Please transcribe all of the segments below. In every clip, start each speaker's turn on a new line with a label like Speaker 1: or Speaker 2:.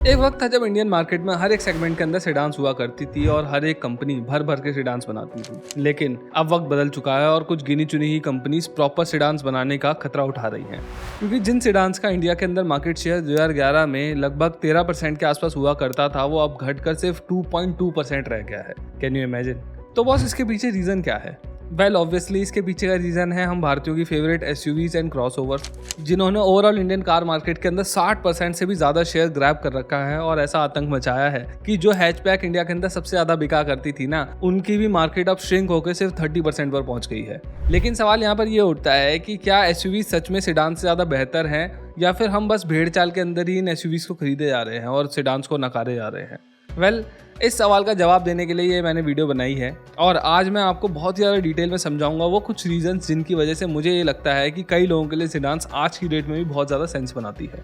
Speaker 1: एक वक्त था जब इंडियन मार्केट में हर एक सेगमेंट के अंदर सेडान्स हुआ करती थी और हर एक कंपनी भर भर के सेडान्स बनाती थी। लेकिन अब वक्त बदल चुका है और कुछ गिनी चुनी ही कंपनीज प्रॉपर सेडान्स बनाने का खतरा उठा रही हैं, क्योंकि जिन सेडान्स का इंडिया के अंदर मार्केट शेयर 2011 में लगभग 13% के आसपास हुआ करता था, वो अब घटकर सिर्फ 2.2% रह गया है। Can you imagine? तो बॉस, इसके पीछे रीजन क्या है? वेल ऑब्वियसली इसके पीछे का रीज़न है हम भारतीयों की फेवरेट एसयूवीज एंड क्रॉसओवर्स, जिन्होंने ओवरऑल इंडियन कार मार्केट के अंदर 60% से भी ज़्यादा शेयर ग्रैब कर रखा है और ऐसा आतंक मचाया है कि जो हैचबैक इंडिया के अंदर सबसे ज़्यादा बिका करती थी ना, उनकी भी मार्केट अब श्रिंक होकर सिर्फ 30% पर पहुंच गई है। लेकिन सवाल यहाँ पर ये उठता है कि क्या एसयूवी सच में सेडान से ज़्यादा बेहतर हैं, या फिर हम बस भेड़ चाल के अंदर ही इन एसयूवीज को खरीदे जा रहे हैं और सेडान्स को नकारे जा रहे हैं? वेल, इस सवाल का जवाब देने के लिए ये मैंने वीडियो बनाई है और आज मैं आपको बहुत ही ज़्यादा डिटेल में समझाऊंगा वो कुछ रीजंस जिनकी वजह से मुझे ये लगता है कि कई लोगों के लिए सेडान्स आज की डेट में भी बहुत ज़्यादा सेंस बनाती है।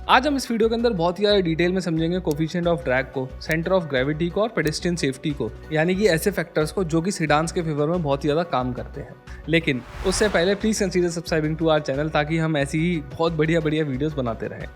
Speaker 1: आज हम इस वीडियो के अंदर बहुत ही ज़्यादा डिटेल में समझेंगे कोफिशिएंट ऑफ ड्रैग को, सेंटर ऑफ ग्रेविटी को और पेडेस्ट्रियन सेफ्टी को, यानी कि ऐसे फैक्टर्स को जो कि सेडान्स के फेवर में बहुत ही ज़्यादा काम करते हैं। लेकिन उससे पहले please consider subscribing to our channel, ताकि हम ऐसी ही बहुत बढ़िया वीडियोज़ बनाते रहें।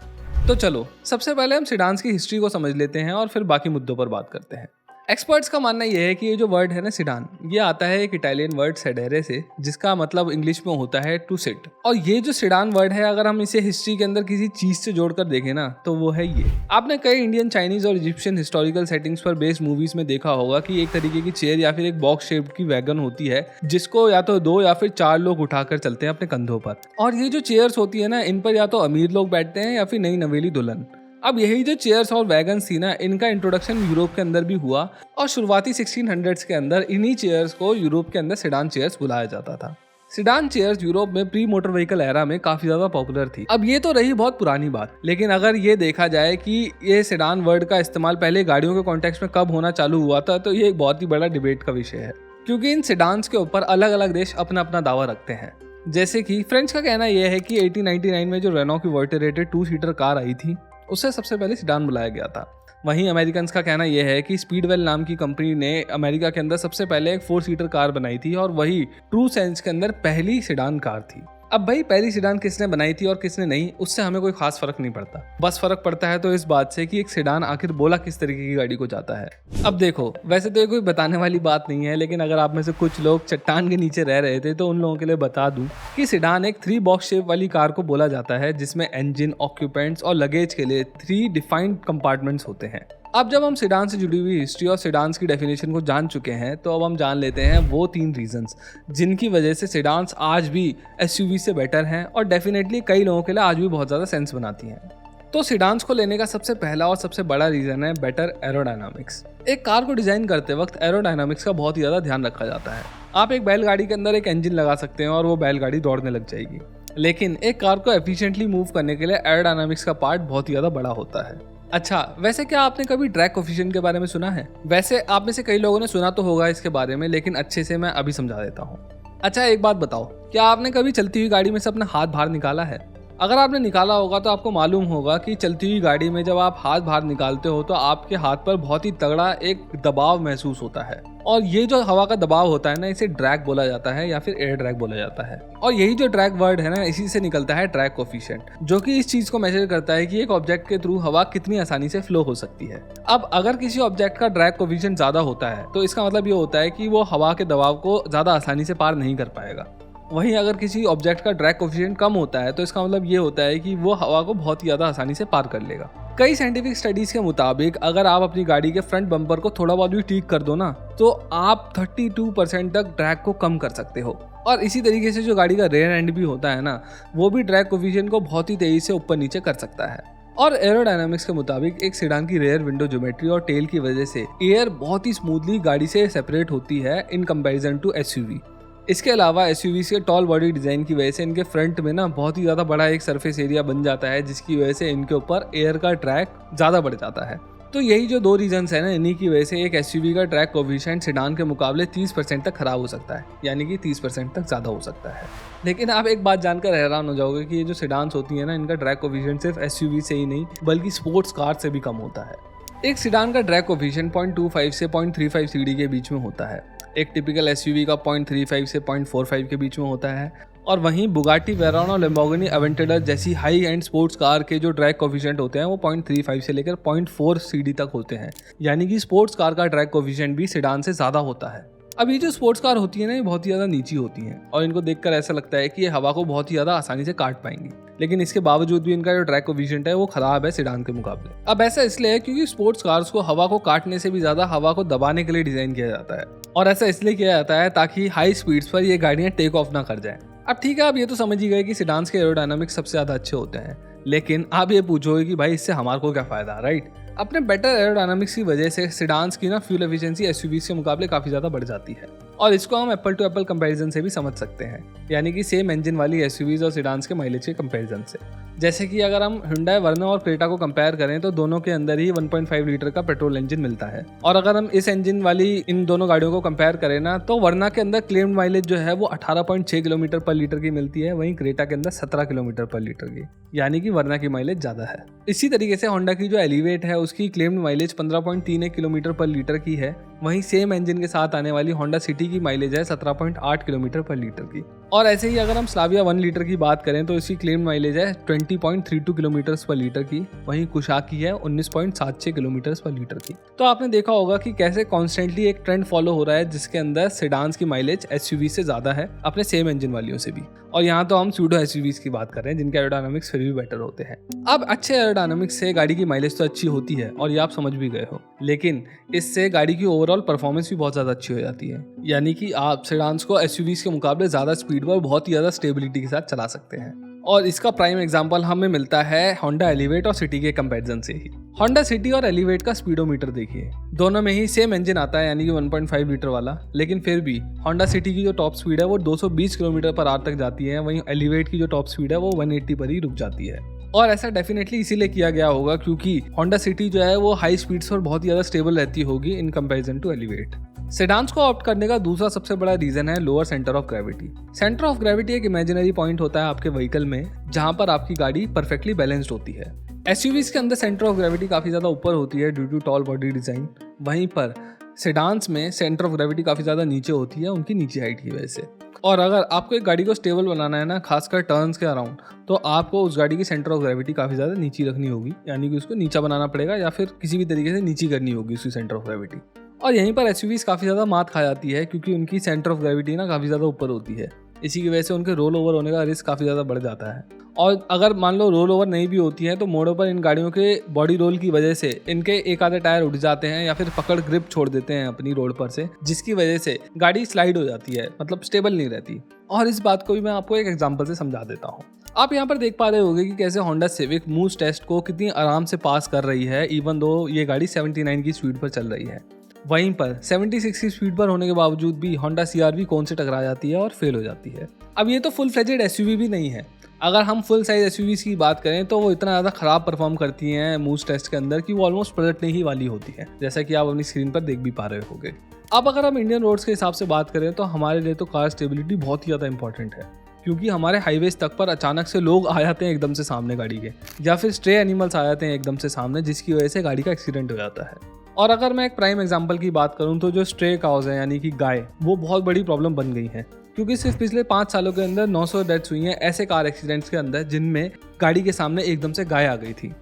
Speaker 1: तो चलो, सबसे पहले हम सेडान्स की हिस्ट्री को समझ लेते हैं और फिर बाकी मुद्दों पर बात करते हैं। एक्सपर्ट्स का मानना यह है कि ये जो वर्ड है ना सेडान, ये आता है एक इटालियन वर्ड सेडेरे से, जिसका मतलब इंग्लिश में होता है टू सिट। और ये जो सेडान वर्ड है, अगर हम इसे हिस्ट्री के अंदर किसी चीज से जोड़कर देखें ना, तो वो है ये। आपने कई इंडियन, चाइनीज और इजिप्शियन हिस्टोरिकल सेटिंग्स पर बेस्ड मूवीज में देखा होगा कि एक तरीके की चेयर या फिर एक बॉक्स शेप्ड की वैगन होती है, जिसको या तो 2 या फिर 4 लोग उठाकर चलते हैं अपने कंधों पर। और ये जो चेयर्स होती है ना, इन पर या तो अमीर लोग बैठते हैं या फिर नई नवेली दुल्हन। अब यही जो चेयर्स और वैगन्स थी ना, इनका इंट्रोडक्शन यूरोप के अंदर भी हुआ और शुरुआती 1600s के अंदर इन्हीं चेयर्स को यूरोप के अंदर सेडान चेयर्स बुलाया जाता था। सेडान चेयर्स यूरोप में प्री मोटर व्हीकल एरा में काफी ज्यादा पॉपुलर थी। अब ये तो रही बहुत पुरानी बात, लेकिन अगर ये देखा जाए कि ये सेडान वर्ड का इस्तेमाल पहले गाड़ियों के कॉन्टेक्स्ट में कब होना चालू हुआ था, तो ये एक बहुत ही बड़ा डिबेट का विषय है, क्योंकि इन सेडान्स के ऊपर अलग अलग देश अपना अपना दावा रखते हैं। जैसे कि फ्रेंच का कहना यह है कि 1899 में जो रेनो की वर्टेरेटेड 2-सीटर कार आई थी, उससे सबसे पहले सेडान बुलाया गया था। वहीं अमेरिकन्स का कहना यह है कि स्पीडवेल नाम की कंपनी ने अमेरिका के अंदर सबसे पहले एक 4-सीटर कार बनाई थी और वही ट्रू सेंस के अंदर पहली सेडान कार थी। अब भाई, पहली सेडान किसने बनाई थी और किसने नहीं, उससे हमें कोई खास फर्क नहीं पड़ता। बस फर्क पड़ता है तो इस बात से कि एक सेडान आखिर बोला किस तरीके की गाड़ी को जाता है। अब देखो, वैसे तो ये कोई बताने वाली बात नहीं है, लेकिन अगर आप में से कुछ लोग चट्टान के नीचे रह रहे थे तो उन लोगों के लिए बता दूं कि सेडान एक 3 बॉक्स शेप वाली कार को बोला जाता है, जिसमें इंजन, ऑक्यूपेंट्स और लगेज के लिए 3 डिफाइंड कंपार्टमेंट्स होते हैं। अब जब हम सेडान से जुड़ी हुई हिस्ट्री और सेडान्स की डेफिनेशन को जान चुके हैं, तो अब हम जान लेते हैं वो 3 रीजंस जिनकी वजह से सेडान्स आज भी एसयूवी से बेटर हैं और डेफिनेटली कई लोगों के लिए आज भी बहुत ज़्यादा सेंस बनाती हैं। तो सेडान्स को लेने का सबसे पहला और सबसे बड़ा रीज़न है बेटर एरोडायनामिक्स। एक कार को डिज़ाइन करते वक्त एरोडायनामिक्स का बहुत ही ज़्यादा ध्यान रखा जाता है। आप एक बैलगाड़ी के अंदर एक इंजन लगा सकते हैं और वो बैलगाड़ी दौड़ने लग जाएगी, लेकिन एक कार को एफिशिएंटली मूव करने के लिए एरोडायनामिक्स का पार्ट बहुत ही ज़्यादा बड़ा होता है। अच्छा, वैसे क्या आपने कभी ड्रैग कोफिशिएंट के बारे में सुना है? वैसे आप में से कई लोगों ने सुना तो होगा इसके बारे में, लेकिन अच्छे से मैं अभी समझा देता हूँ। अच्छा, एक बात बताओ, क्या आपने कभी चलती हुई गाड़ी में से अपना हाथ बाहर निकाला है? अगर आपने निकाला होगा तो आपको मालूम होगा कि चलती हुई गाड़ी में जब आप हाथ बाहर निकालते हो तो आपके हाथ पर बहुत ही तगड़ा एक दबाव महसूस होता है, और ये जो हवा का दबाव होता है ना, इसे ड्रैग बोला जाता है या फिर एयर ड्रैग बोला जाता है। और यही जो ड्रैग वर्ड है ना, इसी से निकलता है ड्रैग कोफिशिएंट, जो कि इस चीज को मेजर करता है कि एक ऑब्जेक्ट के थ्रू हवा कितनी आसानी से फ्लो हो सकती है। अब अगर किसी ऑब्जेक्ट का ड्रैग कोफिशिएंट ज्यादा होता है तो इसका मतलब ये होता है कि वो हवा के दबाव को ज्यादा आसानी से पार नहीं कर पाएगा। वहीं अगर किसी ऑब्जेक्ट का ड्रैग कोफिशिएंट कम होता है तो इसका मतलब ये होता है कि वो हवा को बहुत ही ज़्यादा आसानी से पार कर लेगा। कई साइंटिफिक स्टडीज़ के मुताबिक अगर आप अपनी गाड़ी के फ्रंट बम्पर को थोड़ा बहुत भी ठीक कर दो ना, तो आप 32% तक ड्रैग को कम कर सकते हो। और इसी तरीके से जो गाड़ी का रेयर एंड भी होता है ना, वो भी ड्रैग कोफिशिएंट को बहुत ही तेज़ी से ऊपर नीचे कर सकता है। और एरोडायनामिक्स के मुताबिक एक सेडान की रेयर विंडो ज्योमेट्री और टेल की वजह से एयर बहुत ही स्मूथली गाड़ी से सेपरेट होती है इन कंपैरिजन टू एसयूवी। इसके अलावा एसयूवी के टॉल बॉडी डिज़ाइन की वजह से इनके फ्रंट में ना बहुत ही ज़्यादा बड़ा एक सरफेस एरिया बन जाता है, जिसकी वजह से इनके ऊपर एयर का ड्रैग ज़्यादा बढ़ जाता है। तो यही जो 2 रीजंस है ना, इन्हीं की वजह से एक एसयूवी का ड्रैग कोफिशिएंट सेडान के मुकाबले 30% तक खराब हो सकता है, यानी कि 30% तक ज़्यादा हो सकता है। लेकिन आप एक बात जानकर हैरान हो जाओगे कि ये जो सेडान्स होती है ना, इनका ड्रैग कोफिशिएंट सिर्फ एसयूवी से ही नहीं बल्कि स्पोर्ट्स कार से भी कम होता है। एक सेडान का ड्रैग कोफिशिएंट 0.25 से 0.35 सीडी के बीच में होता है। एक टिपिकल एसयूवी का 0.35 से 0.45 के बीच में होता है और वहीं बुगाटी वेरॉन और लैम्बोर्गिनी अवेंटेडर जैसी हाई एंड स्पोर्ट्स कार के जो ड्रैग कोफिशिएंट होते हैं वो 0.35 से लेकर 0.4 सीडी तक होते हैं, यानी कि स्पोर्ट्स कार का ड्रैग कोफिशिएंट भी सेडान से ज़्यादा होता है। अब ये जो स्पोर्ट्स कार होती है ना, ये बहुत ही ज़्यादा नीची होती हैं और इनको देखकर ऐसा लगता है कि ये हवा को बहुत ही ज़्यादा आसानी से काट पाएंगी, लेकिन इसके बावजूद भी इनका जो ड्रैग कोफिशिएंट है वो खराब है सेडान के मुकाबले। अब ऐसा इसलिए है क्योंकि स्पोर्ट्स कार्स को हवा को काटने से भी ज़्यादा हवा को दबाने के लिए डिज़ाइन किया जाता है, और ऐसा इसलिए किया जाता है ताकि हाई स्पीड्स पर ये गाड़ियाँ टेक ऑफ ना कर जाएं। अब ठीक है, आप ये तो समझ ही गए कि सेडान्स के एरोडायनामिक्स सबसे ज़्यादा अच्छे होते हैं, लेकिन आप ये पूछोगे कि भाई इससे हमारे को क्या फ़ायदा, राइट? अपने बेटर एरोडायनामिक्स की वजह से सेडान्स की ना फ्यूल एफिशिएंसी एसयूवीज के मुकाबले काफ़ी ज़्यादा बढ़ जाती है, और इसको हम एप्पल टू एप्पल कंपैरिजन से भी समझ सकते हैं, यानी कि सेम इंजन वाली एसयूवीज और सेडान्स के माइलेज के कंपैरिजन से। जैसे कि अगर हम Hyundai वर्ना और क्रेटा को कंपेयर करें तो दोनों के अंदर ही 1.5 लीटर का पेट्रोल इंजन मिलता है, और अगर हम इस इंजन वाली इन दोनों गाड़ियों को कंपेयर करें ना, तो वर्ना के अंदर क्लेम्ड माइलेज जो है वो 18.6 किलोमीटर पर लीटर की मिलती है, वहीं क्रेटा के अंदर 17 किलोमीटर पर लीटर की, यानी कि वर्ना की माइलेज ज़्यादा है। इसी तरीके से होंडा की जो एलिवेट है उसकी क्लेम्ड माइलेज 15.31 किलोमीटर पर लीटर की है, वहीं सेम इंजन के साथ आने वाली होंडा सिटी की माइलेज है 17.8 किलोमीटर पर लीटर की। और ऐसे ही अगर हम स्लाविया 1 लीटर की बात करें तो इसकी क्लेम माइलेज है 20.32 किलोमीटर पर लीटर की, वहीं कुशाक की है 19.76 किलोमीटर पर लीटर की। तो आपने देखा होगा कि कैसे कॉन्स्टेंटली एक ट्रेंड फॉलो हो रहा है जिसके अंदर सेडान्स की माइलेज एसयूवी से ज़्यादा है अपने सेम इंजन वालियों से भी, और यहाँ तो हम सूडो एसयूवीज की बात कर रहे हैं जिनके एरोडायनामिक्स फिर भी बेटर होते हैं। अब अच्छे एरोडायनामिक्स से गाड़ी की माइलेज तो अच्छी होती है और ये आप समझ भी गए हो, लेकिन इससे गाड़ी की ओवरऑल परफॉर्मेंस भी बहुत ज़्यादा अच्छी हो जाती है, यानी कि आप सेडान्स को एसयूवीज के मुकाबले ज़्यादा स्पीड पर बहुत ही ज़्यादा स्टेबिलिटी के साथ चला सकते हैं। और इसका प्राइम एग्जांपल हमें मिलता है होंडा एलिवेट और सिटी के कंपैरिजन से ही। होंडा सिटी और एलिवेट का स्पीडोमीटर देखिए, दोनों में ही सेम इंजन आता है यानी कि 1.5 लीटर वाला, लेकिन फिर भी होंडा सिटी की जो टॉप स्पीड है वो 220 किलोमीटर पर आवर तक जाती है, वहीं एलिवेट की जो टॉप स्पीड है वो 180 पर ही रुक जाती है। और ऐसा डेफिनेटली इसीलिए किया गया होगा क्योंकि होंडा सिटी जो है वो हाई स्पीड्स पर बहुत ही ज़्यादा स्टेबल रहती होगी in comparison to elevate. Sedans को ऑप्ट करने का दूसरा सबसे बड़ा रीजन है lower centre of gravity. Centre of gravity एक इमेजिनरी पॉइंट होता है आपके व्हीकल में जहां पर आपकी गाड़ी परफेक्टली बैलेंस्ड होती है। एसयूवीज के अंदर सेंटर ऑफ ग्रेविटी काफ़ी ज़्यादा ऊपर होती है due to tall body design, वहीं पर सेडान्स में सेंटर ऑफ ग्रेविटी काफ़ी ज़्यादा नीचे होती है उनकी नीची हाइट की वजह से। और अगर आपको एक गाड़ी को स्टेबल बनाना है ना, खासकर टर्न्स के अराउंड, तो आपको उस गाड़ी की सेंटर ऑफ ग्रेविटी काफ़ी ज़्यादा नीची रखनी होगी, यानी कि उसको नीचा बनाना पड़ेगा या फिर किसी भी तरीके से नीची करनी होगी उसकी सेंटर ऑफ ग्रेविटी। और यहीं पर एसयूवीज काफ़ी ज़्यादा मात खा जाती है क्योंकि उनकी सेंटर ऑफ ग्रेविटी ना काफ़ी ज़्यादा ऊपर होती है, इसी की वजह से उनके रोल ओवर होने का रिस्क काफ़ी ज़्यादा बढ़ जाता है। और अगर मान लो रोल ओवर नहीं भी होती है तो मोड़ों पर इन गाड़ियों के बॉडी रोल की वजह से इनके एक आधे टायर उठ जाते हैं या फिर पकड़ ग्रिप छोड़ देते हैं अपनी रोड पर से, जिसकी वजह से गाड़ी स्लाइड हो जाती है, मतलब स्टेबल नहीं रहती। और इस बात को भी मैं आपको एक एग्जांपल से समझा देता हूँ। आप यहाँ पर देख पा रहे होंगे कि कैसे होंडा सिविक मूव टेस्ट को कितनी आराम से पास कर रही है, इवन दो ये गाड़ी 79 की स्पीड पर चल रही है। वहीं पर 76 की स्पीड पर होने के बावजूद भी होंडा CR-V कौन से टकरा जाती है और फेल हो जाती है। अब ये तो फुल फ्लेजेड एसयूवी भी नहीं है, अगर हम फुल साइज एसयूवीज की बात करें तो वो इतना ज़्यादा ख़राब परफॉर्म करती हैं मूव टेस्ट के अंदर कि वो ऑलमोस्ट पलटने ही वाली होती है, जैसा कि आप अपनी स्क्रीन पर देख भी पा रहे होंगे। अब अगर हम इंडियन रोड्स के हिसाब से बात करें तो हमारे लिए तो कार स्टेबिलिटी बहुत ही ज़्यादा इंपॉर्टेंट है, क्योंकि हमारे हाईवेज तक पर अचानक से लोग आ जाते हैं एकदम से सामने गाड़ी के, या फिर स्ट्रे एनिमल्स आ जाते हैं एकदम से सामने, जिसकी वजह से गाड़ी का एक्सीडेंट हो जाता है। और अगर मैं एक प्राइम एग्जांपल की बात करूं तो जो स्ट्रे काउज है यानी कि गाय, वो बहुत बड़ी प्रॉब्लम बन गई है, क्योंकि सिर्फ पिछले 5 सालों के अंदर 900 डेथ्स हुई हैं ऐसे कार एक्सीडेंट्स के अंदर जिनमें गाड़ी के सामने एकदम से गाय आ गई थी।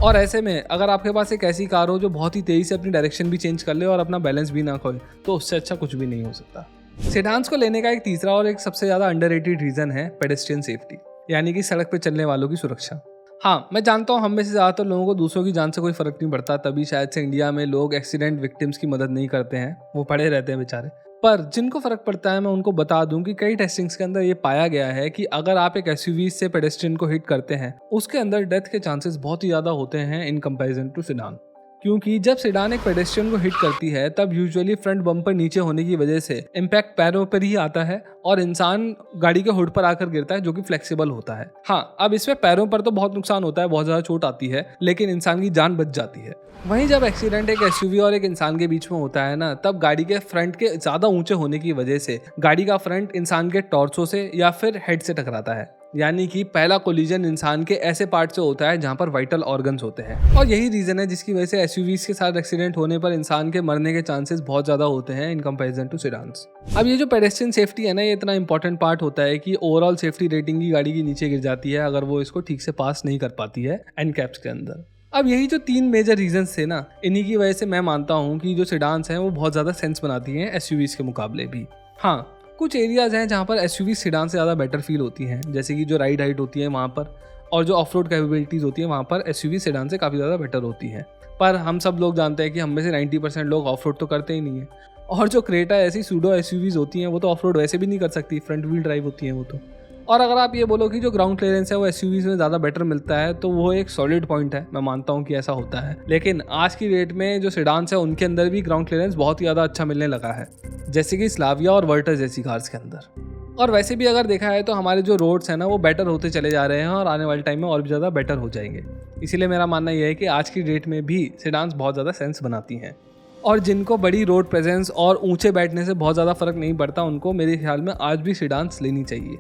Speaker 1: और ऐसे में अगर आपके पास एक ऐसी कार हो जो बहुत ही तेज़ी से अपनी डायरेक्शन भी चेंज कर ले और अपना बैलेंस भी ना खोए, तो उससे अच्छा कुछ भी नहीं हो सकता। सेडान्स को लेने का एक तीसरा और एक सबसे ज़्यादा अंडररेटेड रीज़न है पेडेस्ट्रियन सेफ्टी, यानी कि सड़क पर चलने वालों की सुरक्षा। हाँ, मैं जानता हूँ हम में से ज़्यादातर लोगों को दूसरों की जान से कोई फ़र्क नहीं पड़ता, तभी शायद से इंडिया में लोग एक्सीडेंट विक्टिम्स की मदद नहीं करते हैं, वो पड़े रहते हैं बेचारे। पर जिनको फ़र्क पड़ता है मैं उनको बता दूं कि कई टेस्टिंग्स के अंदर ये पाया गया है कि अगर आप एक एसयूवी से पेडेस्ट्रियन को हिट करते हैं, उसके अंदर डेथ के चांसेस बहुत ही ज़्यादा होते हैं इन कंपैरिजन टू सेडान। क्योंकि जब सेडान एक पेडेस्ट्रियन को हिट करती है तब यूजुअली फ्रंट बम्पर नीचे होने की वजह से इम्पैक्ट पैरों पर ही आता है और इंसान गाड़ी के हुड पर आकर गिरता है, जो कि फ्लेक्सिबल होता है। हाँ, अब इसमें पैरों पर तो बहुत नुकसान होता है, बहुत ज़्यादा चोट आती है, लेकिन इंसान की जान बच जाती है। वहीं जब एक्सीडेंट एक एसयूवी और एक इंसान के बीच में होता है ना, तब गाड़ी के फ्रंट के ज़्यादा ऊंचे होने की वजह से गाड़ी का फ्रंट इंसान के टॉर्सो से या फिर हेड से टकराता है, यानी कि पहला कोलिजन इंसान के ऐसे पार्ट से होता है जहां पर वाइटल ऑर्गन्स होते हैं, और यही रीजन है जिसकी वजह से एसयूवीज के साथ एक्सीडेंट होने पर इंसान के मरने के चांसेस बहुत ज्यादा होते हैं इन कंपैरिजन टू सेडान्स। अब ये जो पेडेस्ट्रियन सेफ्टी है ना, ये इतना इंपॉर्टेंट पार्ट होता है कि ओवरऑल सेफ्टी रेटिंग की गाड़ी के नीचे गिर जाती है अगर वो इसको ठीक से पास नहीं कर पाती है एंड कैप्स के अंदर। अब यही जो 3 मेजर रीजंस थे ना, इन्हीं की वजह से मैं मानता हूँ कि जो सेडान्स हैं वो बहुत ज़्यादा सेंस बनाती हैं एसयूवीज के मुकाबले भी। हाँ, कुछ एरियाज हैं जहाँ पर एसयूवी सेडान से ज़्यादा बेटर फील होती हैं, जैसे कि जो राइड हाइट होती है वहाँ पर, और जो ऑफ रोड कैपेबिलिटीज़ होती है वहाँ पर एसयूवी सेडान से काफ़ी ज़्यादा बेटर होती हैं। पर हम सब लोग जानते हैं कि हम में से 90% लोग ऑफ रोड तो करते ही नहीं है, और जो क्रेटा ऐसी सूडो एसयूवीज होती हैं वो तो ऑफ रोड वैसे भी नहीं कर सकती, फ्रंट व्हील ड्राइव होती हैं वो तो। और अगर आप ये बोलो कि जो ग्राउंड क्लियरेंस है वो एसयूवीज में ज़्यादा बेटर मिलता है, तो वो एक सॉलिड पॉइंट है, मैं मानता हूँ कि ऐसा होता है। लेकिन आज की डेट में जो सेडान्स है उनके अंदर भी ग्राउंड क्लियरेंस बहुत ही ज़्यादा अच्छा मिलने लगा है, जैसे कि स्लाविया और वर्टस जैसी कार्स के अंदर। और वैसे भी अगर देखा है तो हमारे जो रोड्स हैं ना वो बेटर होते चले जा रहे हैं और आने वाले टाइम में और भी ज़्यादा बेटर हो जाएंगे। इसीलिए मेरा मानना यह है कि आज की डेट में भी सेडान्स बहुत ज़्यादा सेंस बनाती हैं, और जिनको बड़ी रोड प्रेजेंस और ऊंचे बैठने से बहुत ज़्यादा फर्क नहीं पड़ता उनको मेरे ख्याल में आज भी सेडान्स लेनी चाहिए।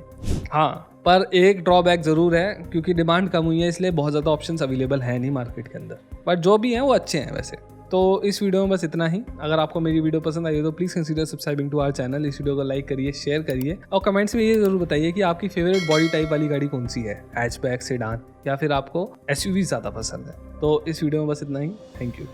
Speaker 1: हाँ, पर एक ड्रॉबैक ज़रूर है, क्योंकि डिमांड कम हुई है इसलिए बहुत ज़्यादा ऑप्शंस अवेलेबल है नहीं मार्केट के अंदर, बट जो भी हैं वो अच्छे हैं वैसे। तो इस वीडियो में बस इतना ही। अगर आपको मेरी वीडियो पसंद आई हो तो please consider subscribing to our channel. इस वीडियो को लाइक करिए, शेयर करिए, और कमेंट्स में ये ज़रूर बताइए कि आपकी फेवरेट बॉडी टाइप वाली गाड़ी कौन सी है, हैचबैक, सेडान, या फिर आपको एसयूवी ज़्यादा पसंद है। तो इस वीडियो में बस इतना ही। Thank you.